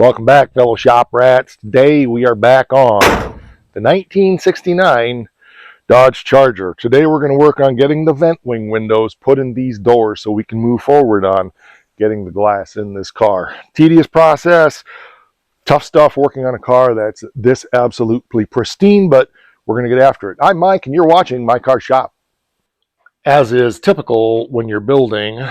Welcome back, fellow shop rats. Today we are back on the 1969 Dodge Charger. Today we're going to work on getting the vent wing windows put in these doors so we can move forward on getting the glass in this car. Tedious process, tough stuff working on a car that's this absolutely pristine, but we're going to get after it. I'm Mike and you're watching My Car Shop. As is typical when you're building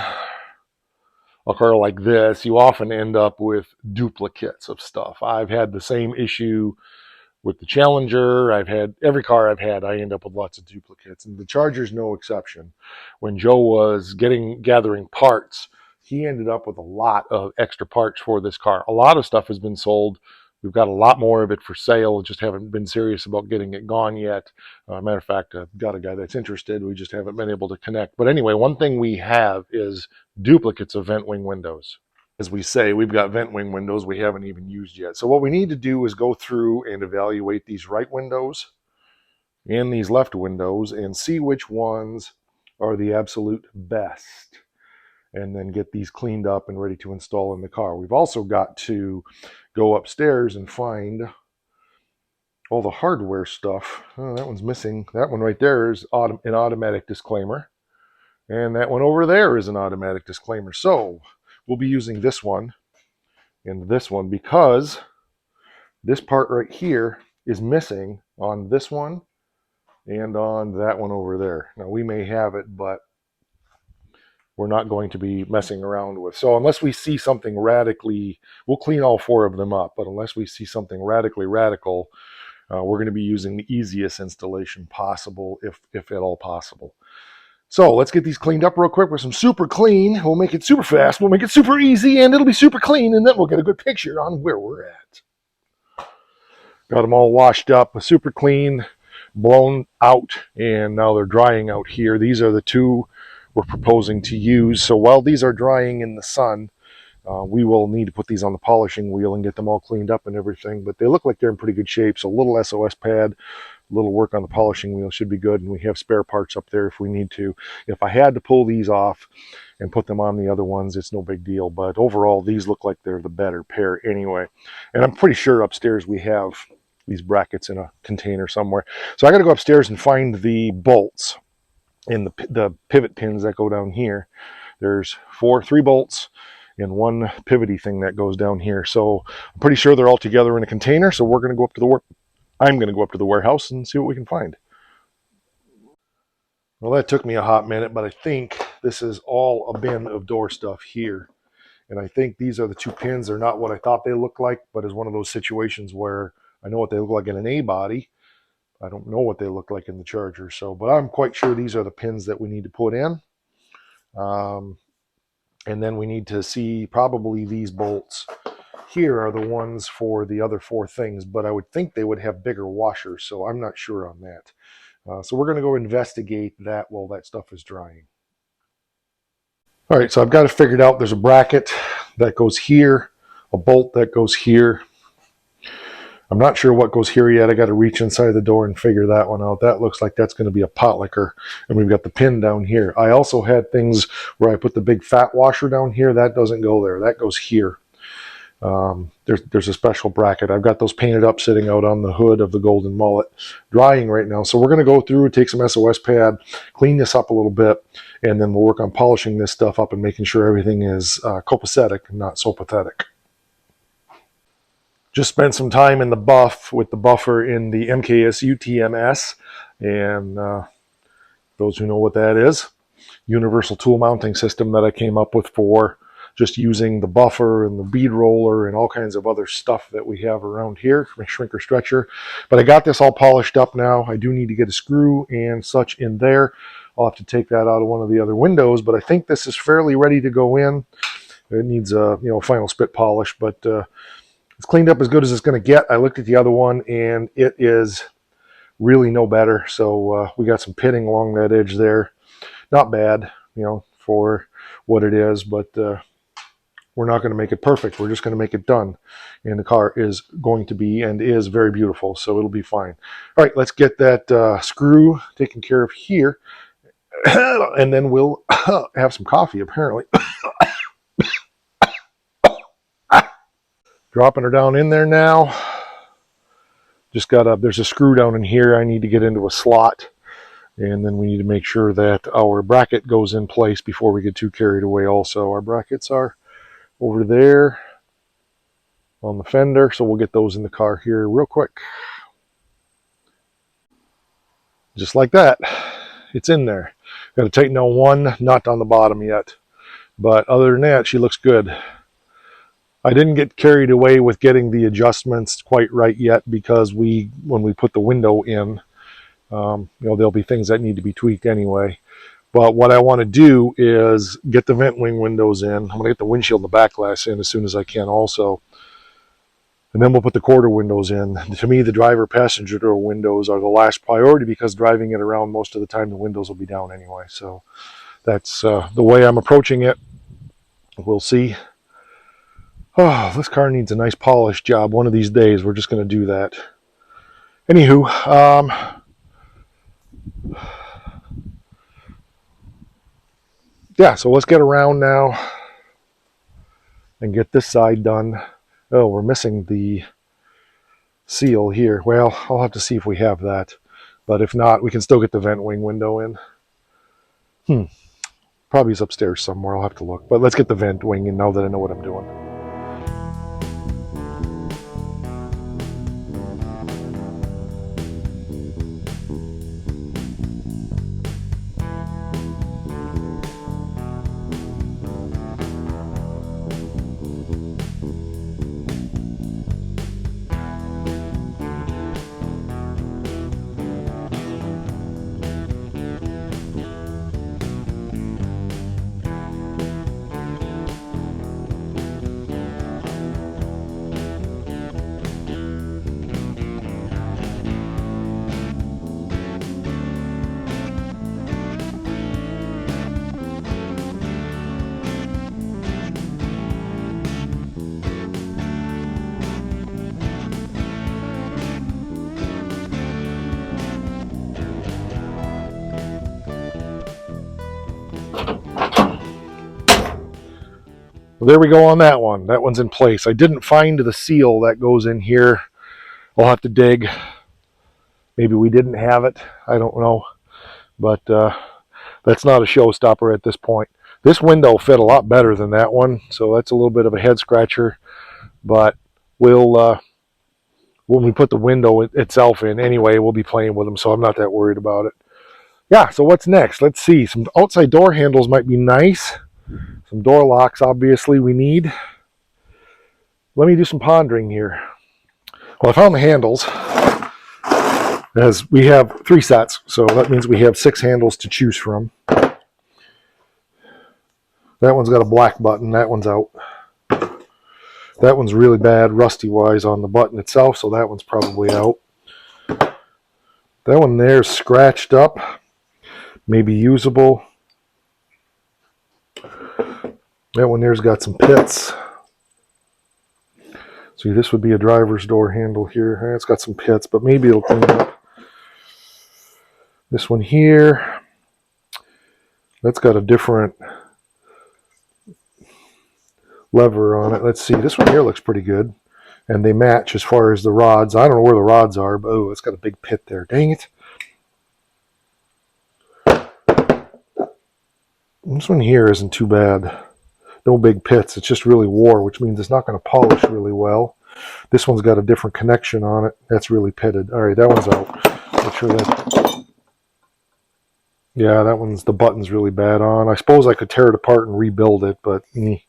a car like this, you often end up with duplicates of stuff. I've had the same issue with the Challenger. I've had every car I've had, I end up with lots of duplicates, and the Charger's no exception. When Joe was gathering parts, he ended up with a lot of extra parts for this car. A lot of stuff has been sold. We've got a lot more of it for sale. Just haven't been serious about getting it gone yet. Matter of fact, I've got a guy that's interested. We just haven't been able to connect. But anyway, one thing we have is duplicates of vent wing windows. As we say, we've got vent wing windows we haven't even used yet. So what we need to do is go through and evaluate these right windows and these left windows and see which ones are the absolute best, and then get these cleaned up and ready to install in the car. We've also got to go upstairs and find all the hardware stuff. Oh, that one's missing. That one right there is an automatic disclaimer. And that one over there is an automatic disclaimer. So we'll be using this one and this one because this part right here is missing on this one and on that one over there. Now we may have it, but we're not going to be messing around with. So unless we see something radically, we'll clean all four of them up, but unless we see something radically radical, we're going to be using the easiest installation possible, if at all possible. So let's get these cleaned up real quick with some super clean. We'll make it super fast, we'll make it super easy, and it'll be super clean, and then we'll get a good picture on where we're at. Got them all washed up, super clean, blown out, and now they're drying out here. These are the two we're proposing to use. So while these are drying in the sun, we will need to put these on the polishing wheel and get them all cleaned up and everything. But they look like they're in pretty good shape. So a little SOS pad, a little work on the polishing wheel should be good. And we have spare parts up there if we need to. If I had to pull these off and put them on the other ones, it's no big deal. But overall, these look like they're the better pair anyway. And I'm pretty sure upstairs we have these brackets in a container somewhere. So I got to go upstairs and find the bolts and the pivot pins that go down here. There's three bolts and one pivoty thing that goes down here. So I'm pretty sure they're all together in a container. So I'm going to go up to the warehouse and see what we can find. Well, that took me a hot minute, but I think this is all a bin of door stuff here. And I think these are the two pins. They're not what I thought they looked like, but it's one of those situations where I know what they look like in an A body. I don't know what they look like in the Charger. So, but I'm quite sure these are the pins that we need to put in. And then we need to see probably these bolts here are the ones for the other four things, but I would think they would have bigger washers. So I'm not sure on that. So we're going to go investigate that while that stuff is drying. All right, so I've got it figured out. There's a bracket that goes here, a bolt that goes here. I'm not sure what goes here yet. I got to reach inside the door and figure that one out. That looks like that's going to be a pot licker. And we've got the pin down here. I also had things where I put the big fat washer down here. That doesn't go there. That goes here. There's a special bracket. I've got those painted up sitting out on the hood of the Golden Mullet, drying right now. So we're going to go through, take some SOS pad, clean this up a little bit, and then we'll work on polishing this stuff up and making sure everything is copacetic and not so pathetic. Just spent some time in the buff with the buffer in the MKS UTMS, and those who know what that is, universal tool mounting system that I came up with for just using the buffer and the bead roller and all kinds of other stuff that we have around here, shrinker stretcher. But I got this all polished up now. I do need to get a screw and such in there. I'll have to take that out of one of the other windows, but I think this is fairly ready to go in. It needs a final spit polish, but it's cleaned up as good as it's going to get. I looked at the other one and it is really no better. So we got some pitting along that edge there. Not bad, for what it is, but we're not going to make it perfect. We're just going to make it done. And the car is going to be and is very beautiful, so it'll be fine. All right, let's get that screw taken care of here. And then we'll have some coffee, apparently. Dropping her down in there now. Just there's a screw down in here I need to get into a slot. And then we need to make sure that our bracket goes in place before we get too carried away also. Our brackets are over there on the fender, so we'll get those in the car here real quick. Just like that. It's in there. Got to tighten down one nut on the bottom yet. But other than that, she looks good. I didn't get carried away with getting the adjustments quite right yet because when we put the window in, there'll be things that need to be tweaked anyway. But what I want to do is get the vent wing windows in. I'm going to get the windshield and the back glass in as soon as I can also. And then we'll put the quarter windows in. To me, the driver passenger door windows are the last priority because driving it around most of the time, the windows will be down anyway. So that's the way I'm approaching it. We'll see. Oh, this car needs a nice polish job. One of these days, we're just going to do that. Anywho, yeah, so let's get around now and get this side done. Oh, we're missing the seal here. Well, I'll have to see if we have that. But if not, we can still get the vent wing window in. Probably is upstairs somewhere. I'll have to look. But let's get the vent wing in now that I know what I'm doing. Well, there we go on that one. That one's in place. I didn't find the seal that goes in here. I'll have to dig. Maybe we didn't have it. I don't know. But that's not a showstopper at this point. This window fit a lot better than that one, so that's a little bit of a head scratcher. But we'll when we put the window itself in anyway, we'll be playing with them, so I'm not that worried about it. Yeah, so what's next? Let's see. Some outside door handles might be nice. Some door locks, obviously, we need. Let me do some pondering here. Well, I found the handles, as we have 3 sets, so that means we have 6 handles to choose from. That one's got a black button. That one's out. That one's really bad, rusty-wise, on the button itself, so that one's probably out. That one there is scratched up, maybe usable. That one there's got some pits. See, this would be a driver's door handle here. It's got some pits, but maybe it'll clean up. This one here, that's got a different lever on it. Let's see, this one here looks pretty good. And they match as far as the rods. I don't know where the rods are, but oh, it's got a big pit there. Dang it. This one here isn't too bad. No big pits. It's just really wore, which means it's not going to polish really well. This one's got a different connection on it. That's really pitted. All right, that one's out. Make sure that... Yeah, that one's, the button's really bad on. I suppose I could tear it apart and rebuild it, but... Yeah,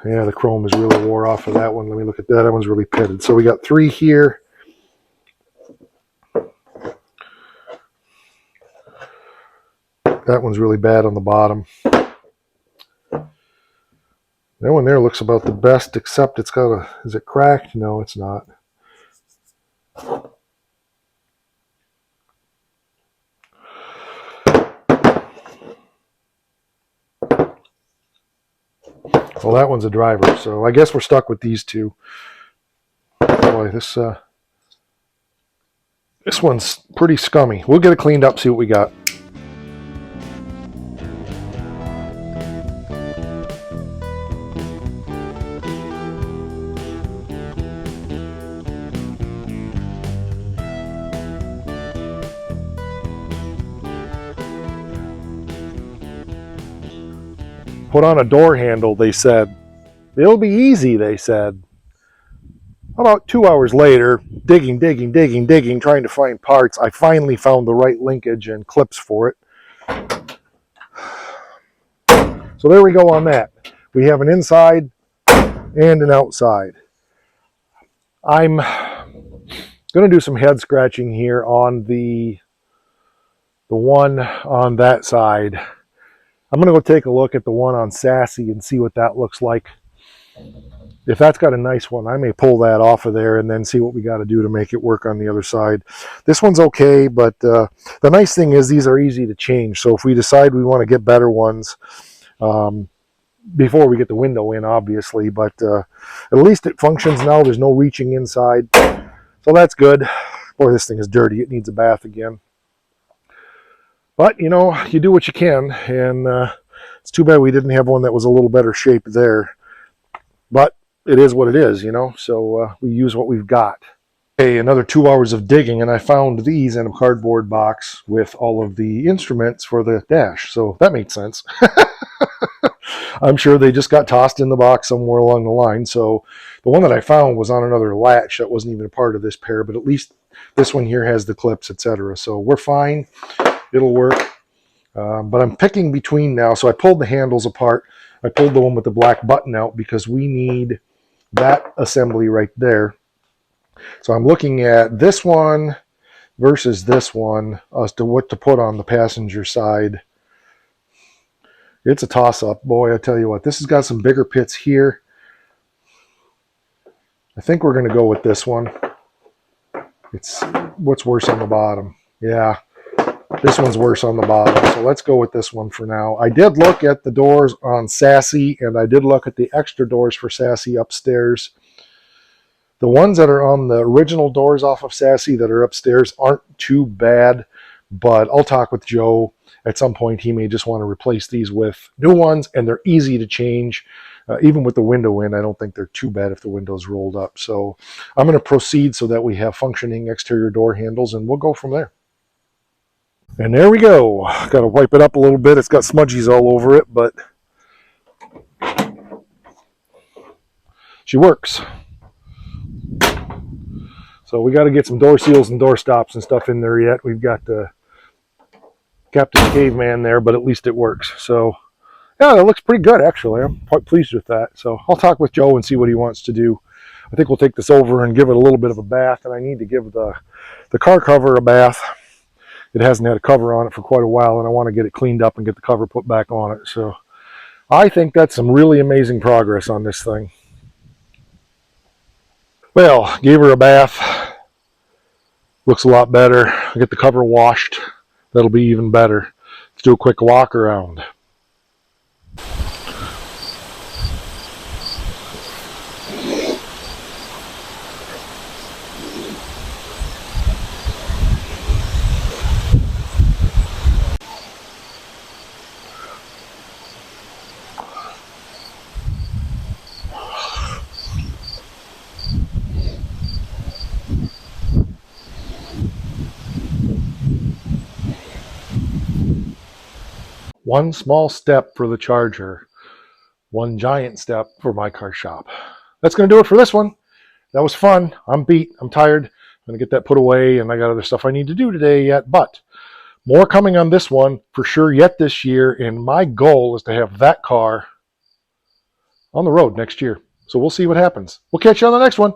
the chrome is really wore off of that one. Let me look at that. That one's really pitted. So we got 3 here. That one's really bad on the bottom. That one there looks about the best, except it's got a... Is it cracked? No, it's not. Well, that one's a driver, so I guess we're stuck with these 2. Boy, this one's pretty scummy. We'll get it cleaned up, see what we got. put on a door handle, they said. It'll be easy, they said. About 2 hours later, digging, trying to find parts, I finally found the right linkage and clips for it. So there we go on that. We have an inside and an outside. I'm going to do some head scratching here on the one on that side. I'm going to go take a look at the one on Sassy and see what that looks like. If that's got a nice one, I may pull that off of there and then see what we got to do to make it work on the other side. This one's okay, but the nice thing is these are easy to change. So if we decide we want to get better ones, before we get the window in, obviously, but at least it functions now. There's no reaching inside, so that's good. Boy, this thing is dirty. It needs a bath again. But, you know, you do what you can, and it's too bad we didn't have one that was a little better shape there. But it is what it is, you know, so we use what we've got. Okay, another 2 hours of digging, and I found these in a cardboard box with all of the instruments for the dash, so that made sense. I'm sure they just got tossed in the box somewhere along the line. So the one that I found was on another latch that wasn't even a part of this pair, but at least this one here has the clips, etc. So we're fine. It'll work. But I'm picking between now. So I pulled the handles apart. I pulled the one with the black button out because we need that assembly right there. So I'm looking at this one versus this one as to what to put on the passenger side. It's a toss-up. Boy, I tell you what, this has got some bigger pits here. I think we're going to go with this one. It's what's worse on the bottom. Yeah, this one's worse on the bottom. So let's go with this one for now. I did look at the doors on Sassy, and I did look at the extra doors for Sassy upstairs. The ones that are on the original doors off of Sassy that are upstairs aren't too bad, but I'll talk with Joe. At some point, he may just want to replace these with new ones, and they're easy to change. Even with the window in, I don't think they're too bad if the window's rolled up. So I'm going to proceed so that we have functioning exterior door handles, and we'll go from there. And there we go. Got to wipe it up a little bit. It's got smudgies all over it, but she works. So we got to get some door seals and door stops and stuff in there yet. We've got the Captain Caveman there, but at least it works. So yeah, that looks pretty good, actually. I'm quite pleased with that. So I'll talk with Joe and see what he wants to do. I think we'll take this over and give it a little bit of a bath, and I need to give the car cover a bath. It hasn't had a cover on it for quite a while, and I want to get it cleaned up and get the cover put back on it. So I think that's some really amazing progress on this thing. Well, gave her a bath. Looks a lot better. I get the cover washed. That'll be even better. Let's do a quick walk around. One small step for the Charger, one giant step for my car shop. That's going to do it for this one. That was fun. I'm beat. I'm tired. I'm going to get that put away, and I got other stuff I need to do today yet. But more coming on this one for sure yet this year, and my goal is to have that car on the road next year. So we'll see what happens. We'll catch you on the next one.